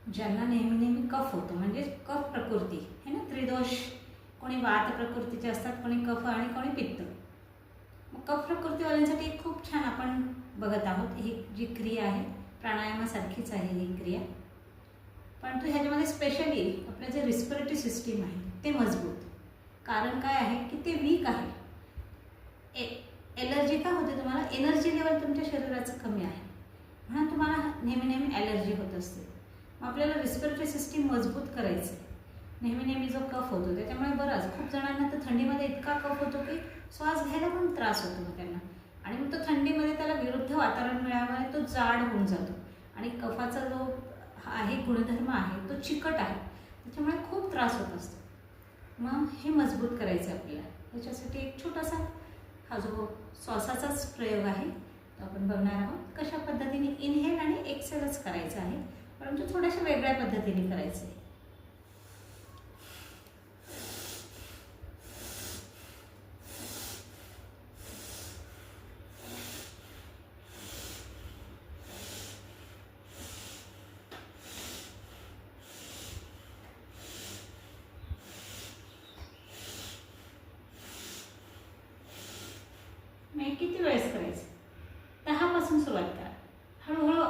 ज्यांना नेहमी नेहमी कफ होतो म्हणजे कफ प्रकृती है ना, त्रिदोष, कोणी वात प्रकृतीचे असतात, कोणी कफ आणि कोणी पित्त. मग कफ प्रकृतीवाल्यांसाठी एक खूप छान आपण बघत आहोत. ही जी क्रिया आहे प्राणायामासारखीच आहे ही क्रिया, परंतु ह्याच्यामध्ये स्पेशली आपलं जे रिस्पिरेटरी सिस्टीम आहे ते मजबूत. कारण काय आहे की ते वीक आहे. एलर्जी का होते तुम्हाला? एनर्जी लेवल तुमच्या शरीराचं कमी आहे म्हणून तुम्हाला नेहमी नेहमी ॲलर्जी होत असते. मग आपल्याला रिस्पिरेटरी सिस्टीम मजबूत करायचं आहे. नेहमी नेहमी जो कफ होतो त्याच्यामुळे बराच खूप जणांना तर थंडीमध्ये इतका कफ होतो की श्वास घ्यायला पण त्रास होतो मग त्यांना, आणि मग तो थंडीमध्ये त्याला विरुद्ध वातावरण मिळाल्यामुळे तो जाड होऊन जातो आणि कफाचा जो आहे गुणधर्म आहे तो चिकट आहे, त्याच्यामुळे खूप त्रास होत असतो. मग हे मजबूत करायचं आपल्याला. त्याच्यासाठी एक छोटासा हा जो श्वासाचाच प्रयोग आहे तो आपण बघणार आहोत. कशा पद्धतीने इनहेल आणि एक्सेलच करायचं आहे, परंतु थोड्याशा वेगळ्या पद्धतीने करायचं आहे. मग किती वेळेस करायचं? 10 पासून सुरुवात करा. हळूहळू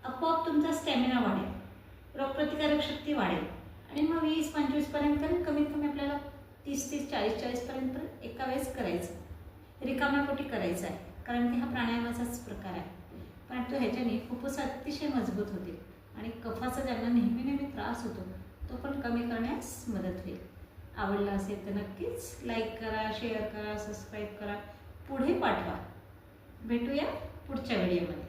आपोआप तुमचा स्टॅमिना वाढेल, रोगप्रतिकारक शक्ती वाढेल आणि मग 20-25 पर्यंत, कमीत कमी आपल्याला 30-30, 40-40 पर्यंत एका वेळेस करायचं. रिकाम्या पोटी करायचं आहे, कारण की हा प्राणायामाचाच प्रकार आहे. परंतु ह्याच्याने फुफ्फुस अतिशय मजबूत होते आणि कफाचा ज्यांना नेहमी नेहमी त्रास होतो तो पण कमी करण्यास मदत होईल. आवडला असेल तर नक्कीच लाईक करा, शेअर करा, सबस्क्राईब करा, पुढे पाठवा. भेटूया पुढच्या व्हिडिओमध्ये.